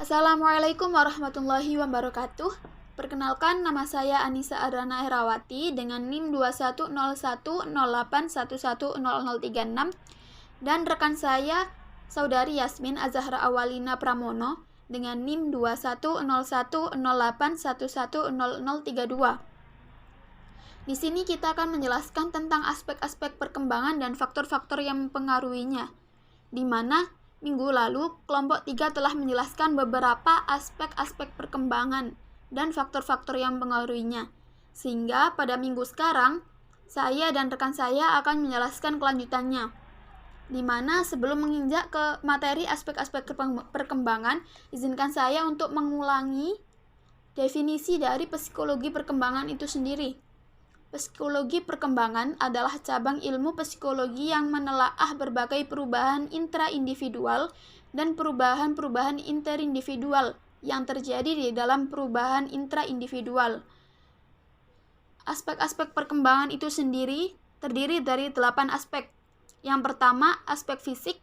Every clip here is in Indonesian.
Assalamualaikum warahmatullahi wabarakatuh. Perkenalkan, nama saya Anissa Adrana Herawati dengan NIM 210108110036 dan rekan saya Saudari Yasmin Azahra Awalina Pramono dengan NIM 210108110032. Di sini kita akan menjelaskan tentang aspek-aspek perkembangan dan faktor-faktor yang mempengaruhinya, di mana minggu lalu, kelompok 3 telah menjelaskan beberapa aspek-aspek perkembangan dan faktor-faktor yang mempengaruhinya. Sehingga pada minggu sekarang, saya dan rekan saya akan menjelaskan kelanjutannya. Di mana sebelum menginjak ke materi aspek-aspek perkembangan, izinkan saya untuk mengulangi definisi dari psikologi perkembangan itu sendiri. Psikologi perkembangan adalah cabang ilmu psikologi yang menelaah berbagai perubahan intraindividual dan perubahan-perubahan interindividual yang terjadi di dalam perubahan intraindividual. Aspek-aspek perkembangan itu sendiri terdiri dari 8 aspek. Yang pertama, aspek fisik,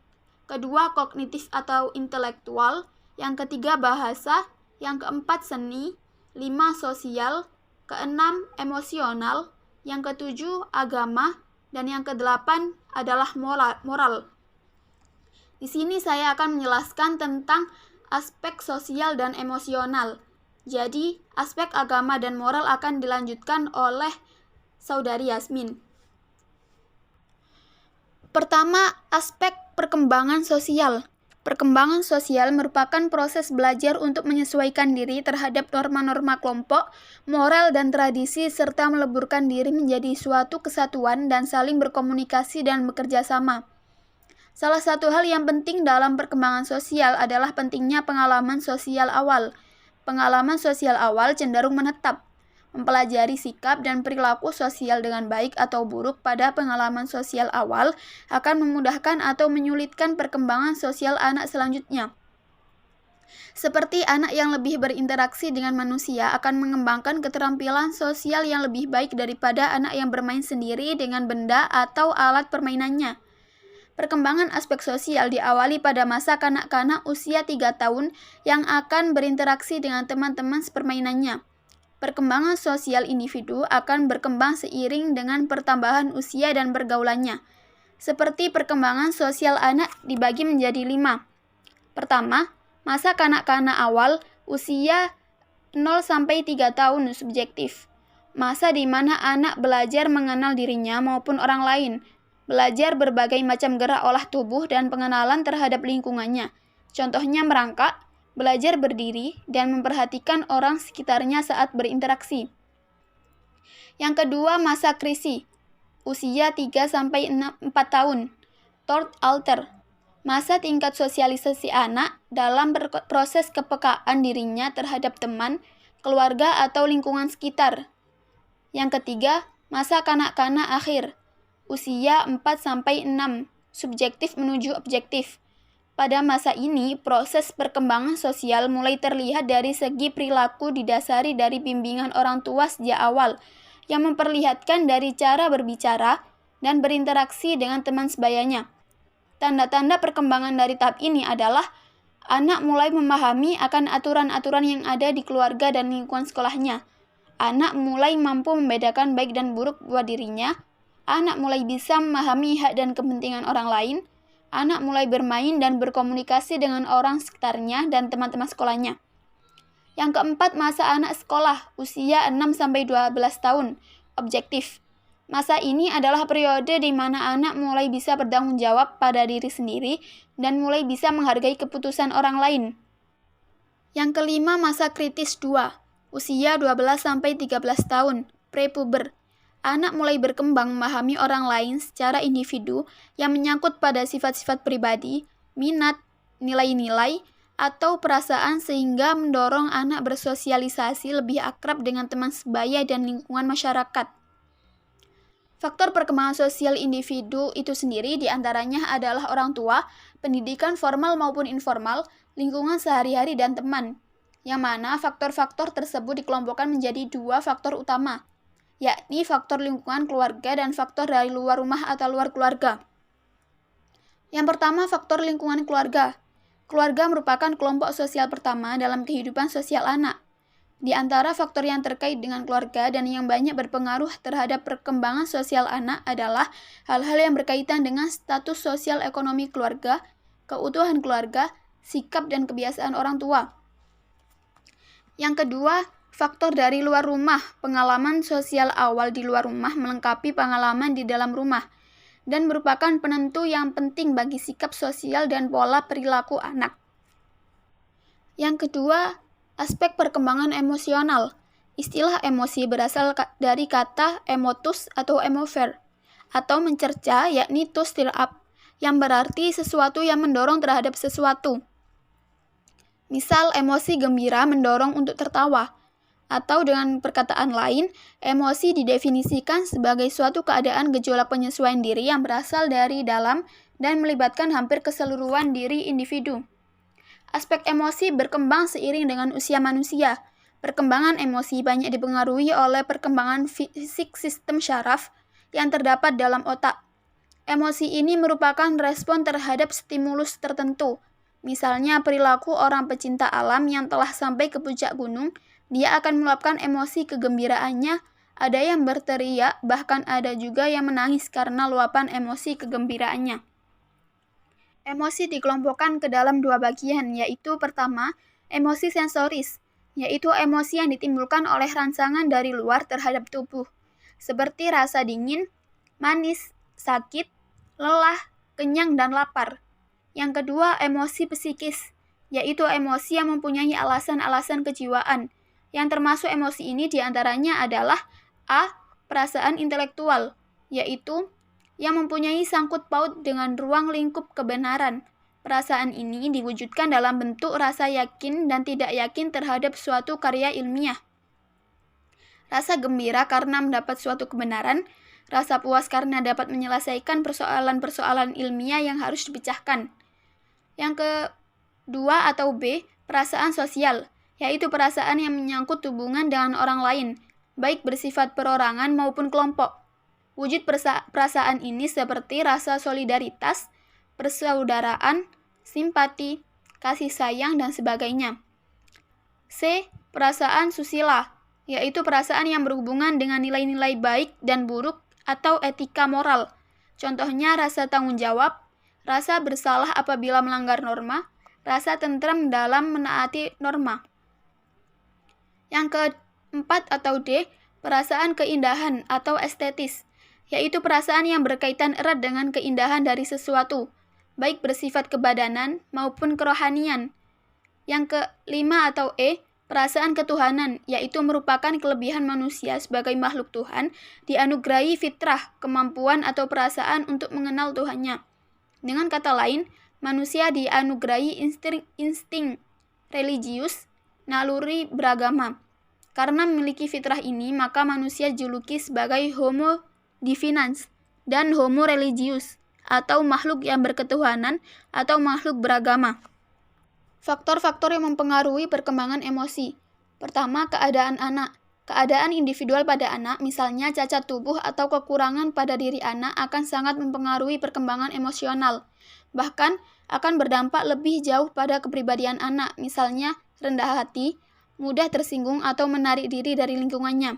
kedua, kognitif atau intelektual, yang ketiga, bahasa, yang keempat, seni, 5, sosial, keenam, emosional, yang ketujuh, agama, dan yang kedelapan adalah moral. Di sini saya akan menjelaskan tentang aspek sosial dan emosional. Jadi, aspek agama dan moral akan dilanjutkan oleh Saudari Yasmin. Pertama, aspek perkembangan sosial. Perkembangan sosial merupakan proses belajar untuk menyesuaikan diri terhadap norma-norma kelompok, moral dan tradisi, serta meleburkan diri menjadi suatu kesatuan dan saling berkomunikasi dan bekerja sama. Salah satu hal yang penting dalam perkembangan sosial adalah pentingnya pengalaman sosial awal. Pengalaman sosial awal cenderung menetap. Mempelajari sikap dan perilaku sosial dengan baik atau buruk pada pengalaman sosial awal akan memudahkan atau menyulitkan perkembangan sosial anak selanjutnya. Seperti anak yang lebih berinteraksi dengan manusia akan mengembangkan keterampilan sosial yang lebih baik daripada anak yang bermain sendiri dengan benda atau alat permainannya. Perkembangan aspek sosial diawali pada masa kanak-kanak usia 3 tahun yang akan berinteraksi dengan teman-teman sepermainannya. Perkembangan sosial individu akan berkembang seiring dengan pertambahan usia dan pergaulannya. Seperti perkembangan sosial anak dibagi menjadi 5. Pertama, masa kanak-kanak awal usia 0-3 tahun subjektif. Masa di mana anak belajar mengenal dirinya maupun orang lain, belajar berbagai macam gerak olah tubuh dan pengenalan terhadap lingkungannya. Contohnya merangkak, belajar berdiri, dan memperhatikan orang sekitarnya saat berinteraksi. Yang kedua, masa krisi, usia 3-4 tahun. Third alter, masa tingkat sosialisasi anak dalam proses kepekaan dirinya terhadap teman, keluarga, atau lingkungan sekitar. Yang ketiga, masa kanak-kanak akhir, usia 4-6, subjektif menuju objektif. Pada masa ini, proses perkembangan sosial mulai terlihat dari segi perilaku didasari dari bimbingan orang tua sejak awal, yang memperlihatkan dari cara berbicara dan berinteraksi dengan teman sebayanya. Tanda-tanda perkembangan dari tahap ini adalah anak mulai memahami akan aturan-aturan yang ada di keluarga dan lingkungan sekolahnya. Anak mulai mampu membedakan baik dan buruk buat dirinya. Anak mulai bisa memahami hak dan kepentingan orang lain. Anak mulai bermain dan berkomunikasi dengan orang sekitarnya dan teman-teman sekolahnya. Yang keempat, masa anak sekolah, usia 6-12 tahun, objektif. Masa ini adalah periode di mana anak mulai bisa bertanggung jawab pada diri sendiri dan mulai bisa menghargai keputusan orang lain. Yang kelima, masa kritis 2, usia 12-13 tahun, prepuber. Anak mulai berkembang memahami orang lain secara individu yang menyangkut pada sifat-sifat pribadi, minat, nilai-nilai, atau perasaan sehingga mendorong anak bersosialisasi lebih akrab dengan teman sebaya dan lingkungan masyarakat. Faktor perkembangan sosial individu itu sendiri diantaranya adalah orang tua, pendidikan formal maupun informal, lingkungan sehari-hari, dan teman. Yang mana faktor-faktor tersebut dikelompokkan menjadi 2 faktor utama, yakni faktor lingkungan keluarga dan faktor dari luar rumah atau luar keluarga. Yang pertama, faktor lingkungan keluarga. Keluarga merupakan kelompok sosial pertama dalam kehidupan sosial anak. Di antara faktor yang terkait dengan keluarga dan yang banyak berpengaruh terhadap perkembangan sosial anak adalah hal-hal yang berkaitan dengan status sosial ekonomi keluarga, keutuhan keluarga, sikap dan kebiasaan orang tua. Yang kedua, faktor dari luar rumah. Pengalaman sosial awal di luar rumah melengkapi pengalaman di dalam rumah dan merupakan penentu yang penting bagi sikap sosial dan pola perilaku anak. Yang kedua, aspek perkembangan emosional. Istilah emosi berasal dari kata emotus atau emover, atau mencerca, yakni to stir up, yang berarti sesuatu yang mendorong terhadap sesuatu. Misal, emosi gembira mendorong untuk tertawa, atau dengan perkataan lain, emosi didefinisikan sebagai suatu keadaan gejolak penyesuaian diri yang berasal dari dalam dan melibatkan hampir keseluruhan diri individu. Aspek emosi berkembang seiring dengan usia manusia. Perkembangan emosi banyak dipengaruhi oleh perkembangan fisik sistem syaraf yang terdapat dalam otak. Emosi ini merupakan respon terhadap stimulus tertentu. Misalnya perilaku orang pecinta alam yang telah sampai ke puncak gunung, dia akan meluapkan emosi kegembiraannya. Ada yang berteriak, bahkan ada juga yang menangis karena luapan emosi kegembiraannya. Emosi dikelompokkan ke dalam dua bagian, yaitu pertama, emosi sensoris, yaitu emosi yang ditimbulkan oleh rangsangan dari luar terhadap tubuh, seperti rasa dingin, manis, sakit, lelah, kenyang, dan lapar. Yang kedua, emosi psikis, yaitu emosi yang mempunyai alasan-alasan kejiwaan, yang termasuk emosi ini diantaranya adalah A. Perasaan intelektual, yaitu yang mempunyai sangkut paut dengan ruang lingkup kebenaran. Perasaan ini diwujudkan dalam bentuk rasa yakin dan tidak yakin terhadap suatu karya ilmiah. Rasa gembira karena mendapat suatu kebenaran, rasa puas karena dapat menyelesaikan persoalan-persoalan ilmiah yang harus dipecahkan. Yang kedua atau B, perasaan sosial, yaitu perasaan yang menyangkut hubungan dengan orang lain, baik bersifat perorangan maupun kelompok. Wujud perasaan ini seperti rasa solidaritas, persaudaraan, simpati, kasih sayang, dan sebagainya. C. Perasaan susila, yaitu perasaan yang berhubungan dengan nilai-nilai baik dan buruk atau etika moral. Contohnya rasa tanggung jawab, rasa bersalah apabila melanggar norma, rasa tentram dalam menaati norma. Yang keempat atau D. Perasaan keindahan atau estetis, yaitu perasaan yang berkaitan erat dengan keindahan dari sesuatu, baik bersifat kebadanan maupun kerohanian. Yang kelima atau E, perasaan ketuhanan, yaitu merupakan kelebihan manusia sebagai makhluk Tuhan, dianugerahi fitrah, kemampuan atau perasaan untuk mengenal Tuhannya. Dengan kata lain, manusia dianugerahi insting religius, naluri beragama. Karena memiliki fitrah ini, maka manusia dijuluki sebagai Homo Divinans dan Homo Religius, atau makhluk yang berketuhanan atau makhluk beragama. Faktor-faktor yang mempengaruhi perkembangan emosi. Pertama, keadaan anak. Keadaan individual pada anak, misalnya cacat tubuh atau kekurangan pada diri anak, akan sangat mempengaruhi perkembangan emosional. Bahkan akan berdampak lebih jauh pada kepribadian anak, misalnya rendah hati, mudah tersinggung atau menarik diri dari lingkungannya.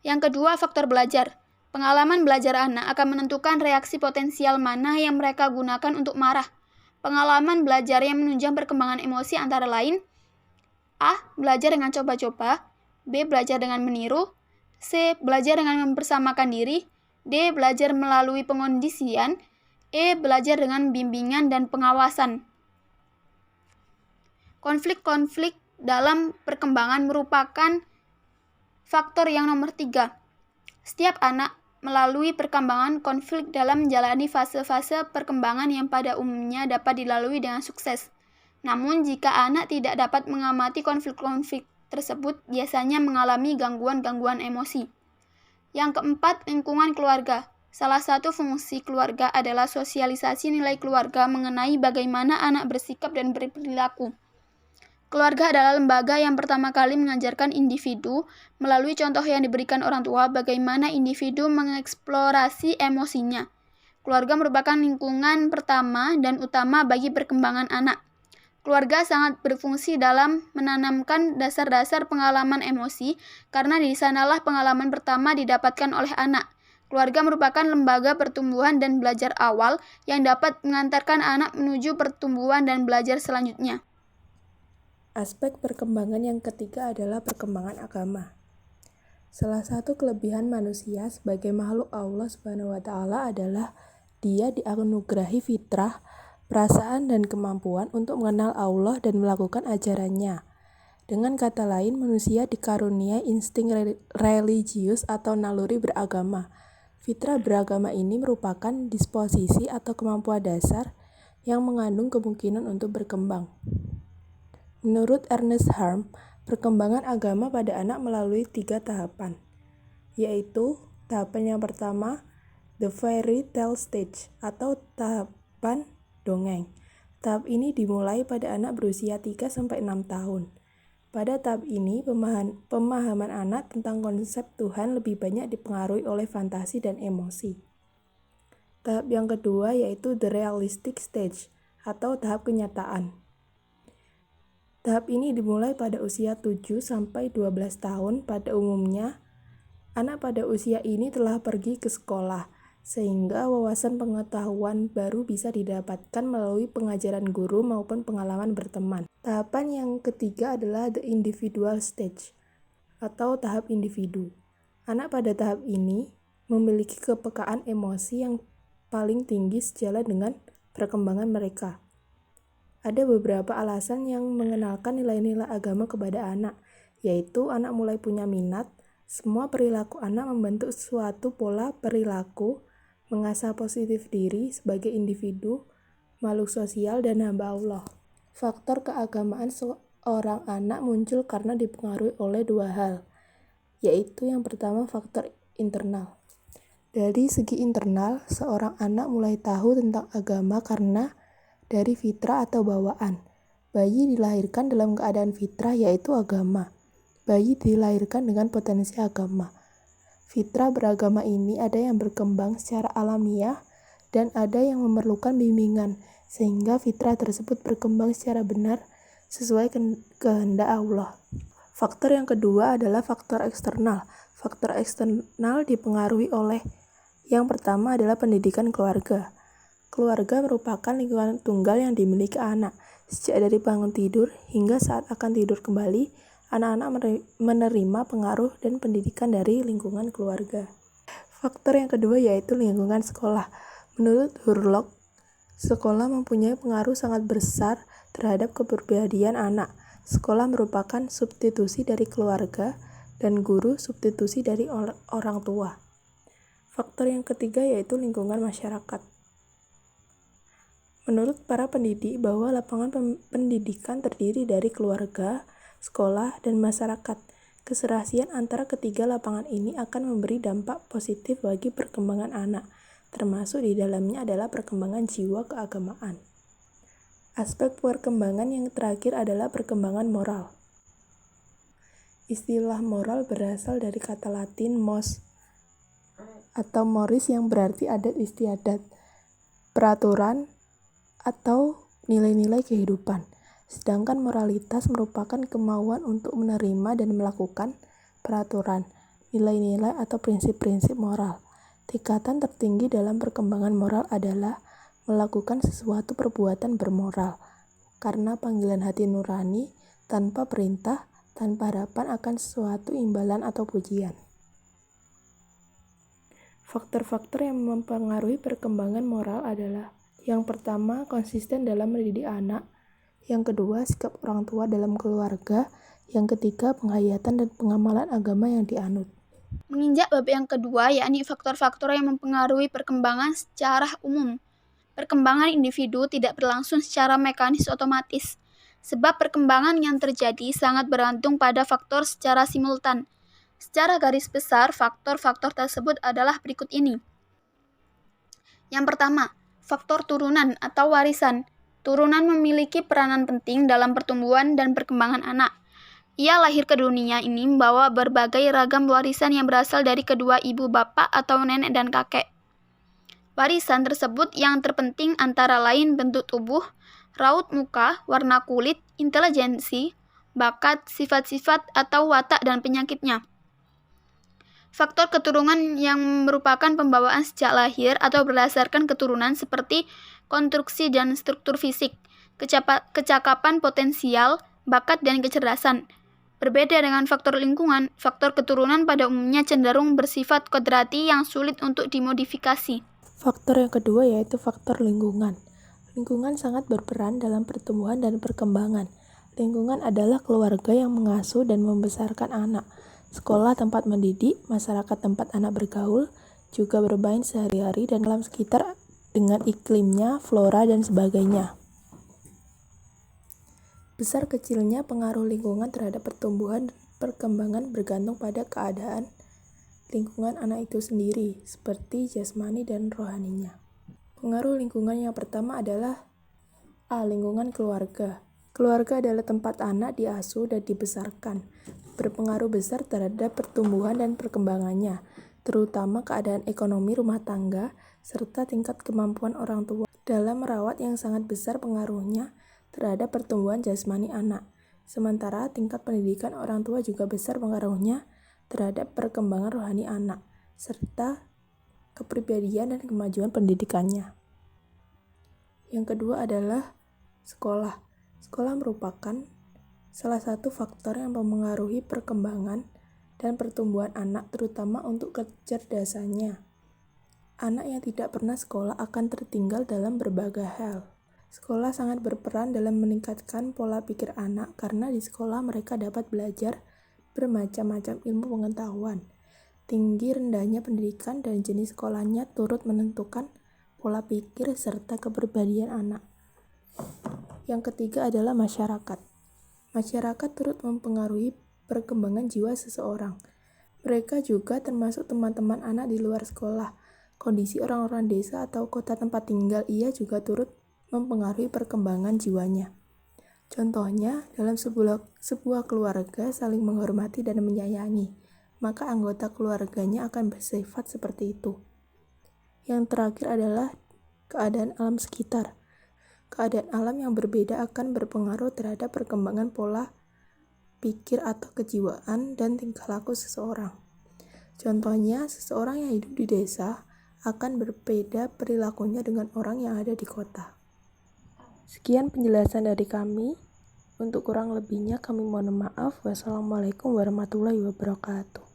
Yang kedua, faktor belajar. Pengalaman belajar anak akan menentukan reaksi potensial mana yang mereka gunakan untuk marah. Pengalaman belajar yang menunjang perkembangan emosi antara lain A. Belajar dengan coba-coba, B. Belajar dengan meniru, C. Belajar dengan mempersamakan diri, D. Belajar melalui pengondisian, E. Belajar dengan bimbingan dan pengawasan. Konflik-konflik dalam perkembangan merupakan faktor yang nomor 3. Setiap anak melalui perkembangan konflik dalam menjalani fase-fase perkembangan yang pada umumnya dapat dilalui dengan sukses. Namun, jika anak tidak dapat mengamati konflik-konflik tersebut, biasanya mengalami gangguan-gangguan emosi. Yang keempat, lingkungan keluarga. Salah satu fungsi keluarga adalah sosialisasi nilai keluarga mengenai bagaimana anak bersikap dan berperilaku. Keluarga adalah lembaga yang pertama kali mengajarkan individu, melalui contoh yang diberikan orang tua, bagaimana individu mengeksplorasi emosinya. Keluarga merupakan lingkungan pertama dan utama bagi perkembangan anak. Keluarga sangat berfungsi dalam menanamkan dasar-dasar pengalaman emosi, karena di sanalah pengalaman pertama didapatkan oleh anak. Keluarga merupakan lembaga pertumbuhan dan belajar awal yang dapat mengantarkan anak menuju pertumbuhan dan belajar selanjutnya. Aspek perkembangan yang ketiga adalah perkembangan agama. Salah satu kelebihan manusia sebagai makhluk Allah Subhanahu wa Ta'ala adalah dia dianugerahi fitrah, perasaan, dan kemampuan untuk mengenal Allah dan melakukan ajarannya. Dengan kata lain, manusia dikaruniai insting religius atau naluri beragama. Fitrah beragama ini merupakan disposisi atau kemampuan dasar yang mengandung kemungkinan untuk berkembang. Menurut Ernest Harm, perkembangan agama pada anak melalui 3 tahapan, yaitu tahapan yang pertama, the fairy tale stage atau tahapan dongeng. Tahap ini dimulai pada anak berusia 3-6 tahun. Pada tahap ini, pemahaman anak tentang konsep Tuhan lebih banyak dipengaruhi oleh fantasi dan emosi. Tahap yang kedua yaitu the realistic stage atau tahap kenyataan. Tahap ini dimulai pada usia 7-12 tahun. Pada umumnya, anak pada usia ini telah pergi ke sekolah, sehingga wawasan pengetahuan baru bisa didapatkan melalui pengajaran guru maupun pengalaman berteman. Tahapan yang ketiga adalah the individual stage atau tahap individu. Anak pada tahap ini memiliki kepekaan emosi yang paling tinggi sejalan dengan perkembangan mereka. Ada beberapa alasan yang mengenalkan nilai-nilai agama kepada anak, yaitu anak mulai punya minat, semua perilaku anak membentuk suatu pola perilaku, mengasah positif diri sebagai individu, makhluk sosial, dan hamba Allah. Faktor keagamaan seorang anak muncul karena dipengaruhi oleh 2 hal, yaitu yang pertama faktor internal. Dari segi internal, seorang anak mulai tahu tentang agama karena dari fitrah atau bawaan. Bayi dilahirkan dalam keadaan fitrah yaitu agama. Bayi dilahirkan dengan potensi agama. Fitrah beragama ini ada yang berkembang secara alamiah dan ada yang memerlukan bimbingan, sehingga fitrah tersebut berkembang secara benar sesuai kehendak Allah. Faktor yang kedua adalah faktor eksternal. Faktor eksternal dipengaruhi oleh yang pertama adalah pendidikan keluarga. Keluarga merupakan lingkungan tunggal yang dimiliki anak. Sejak dari bangun tidur hingga saat akan tidur kembali, anak-anak menerima pengaruh dan pendidikan dari lingkungan keluarga. Faktor yang kedua yaitu lingkungan sekolah. Menurut Hurlock, sekolah mempunyai pengaruh sangat besar terhadap kepribadian anak. Sekolah merupakan substitusi dari keluarga dan guru substitusi dari orang tua. Faktor yang ketiga yaitu lingkungan masyarakat. Menurut para pendidik bahwa lapangan pendidikan terdiri dari keluarga, sekolah, dan masyarakat. Keserasian antara ketiga lapangan ini akan memberi dampak positif bagi perkembangan anak, termasuk di dalamnya adalah perkembangan jiwa keagamaan. Aspek perkembangan yang terakhir adalah perkembangan moral. Istilah moral berasal dari kata Latin mos atau moris yang berarti adat istiadat, peraturan, atau nilai-nilai kehidupan. Sedangkan moralitas merupakan kemauan untuk menerima dan melakukan peraturan, nilai-nilai atau prinsip-prinsip moral. Tingkatan tertinggi dalam perkembangan moral adalah melakukan sesuatu perbuatan bermoral, karena panggilan hati nurani, tanpa perintah, tanpa harapan akan sesuatu imbalan atau pujian. Faktor-faktor yang mempengaruhi perkembangan moral adalah yang pertama, konsisten dalam mendidik anak. Yang kedua, sikap orang tua dalam keluarga. Yang ketiga, penghayatan dan pengamalan agama yang dianut. Menginjak bab yang kedua, yakni faktor-faktor yang mempengaruhi perkembangan secara umum. Perkembangan individu tidak berlangsung secara mekanis otomatis, sebab perkembangan yang terjadi sangat bergantung pada faktor secara simultan. Secara garis besar, faktor-faktor tersebut adalah berikut ini. Yang pertama, faktor turunan atau warisan. Turunan memiliki peranan penting dalam pertumbuhan dan perkembangan anak. Ia lahir ke dunia ini membawa berbagai ragam warisan yang berasal dari kedua ibu bapak atau nenek dan kakek. Warisan tersebut yang terpenting antara lain bentuk tubuh, raut muka, warna kulit, intelijensi, bakat, sifat-sifat atau watak dan penyakitnya. Faktor keturunan yang merupakan pembawaan sejak lahir atau berdasarkan keturunan seperti konstruksi dan struktur fisik, kecakapan potensial, bakat dan kecerdasan. Berbeda dengan faktor lingkungan, faktor keturunan pada umumnya cenderung bersifat kodrati yang sulit untuk dimodifikasi. Faktor yang kedua yaitu faktor lingkungan. Lingkungan sangat berperan dalam pertumbuhan dan perkembangan. Lingkungan adalah keluarga yang mengasuh dan membesarkan anak. Sekolah tempat mendidik, masyarakat tempat anak bergaul, juga bermain sehari-hari dan alam sekitar dengan iklimnya, flora, dan sebagainya. Besar kecilnya pengaruh lingkungan terhadap pertumbuhan dan perkembangan bergantung pada keadaan lingkungan anak itu sendiri, seperti jasmani dan rohaninya. Pengaruh lingkungan yang pertama adalah A. Lingkungan keluarga. Keluarga adalah tempat anak diasuh dan dibesarkan, berpengaruh besar terhadap pertumbuhan dan perkembangannya, terutama keadaan ekonomi rumah tangga, serta tingkat kemampuan orang tua dalam merawat yang sangat besar pengaruhnya terhadap pertumbuhan jasmani anak. Sementara tingkat pendidikan orang tua juga besar pengaruhnya terhadap perkembangan rohani anak, serta kepribadian dan kemajuan pendidikannya. Yang kedua adalah sekolah. Sekolah merupakan salah satu faktor yang mempengaruhi perkembangan dan pertumbuhan anak, terutama untuk kecerdasannya. Anak yang tidak pernah sekolah akan tertinggal dalam berbagai hal. Sekolah sangat berperan dalam meningkatkan pola pikir anak karena di sekolah mereka dapat belajar bermacam-macam ilmu pengetahuan. Tinggi rendahnya pendidikan dan jenis sekolahnya turut menentukan pola pikir serta kepribadian anak. Yang ketiga adalah masyarakat. Masyarakat turut mempengaruhi perkembangan jiwa seseorang. Mereka juga termasuk teman-teman anak di luar sekolah. Kondisi orang-orang desa atau kota tempat tinggal ia juga turut mempengaruhi perkembangan jiwanya. Contohnya, dalam sebuah keluarga saling menghormati dan menyayangi, maka anggota keluarganya akan bersifat seperti itu. Yang terakhir adalah keadaan alam sekitar. Keadaan alam yang berbeda akan berpengaruh terhadap perkembangan pola pikir atau kejiwaan dan tingkah laku seseorang. Contohnya, seseorang yang hidup di desa akan berbeda perilakunya dengan orang yang ada di kota. Sekian penjelasan dari kami. Untuk kurang lebihnya kami mohon maaf. Wassalamualaikum warahmatullahi wabarakatuh.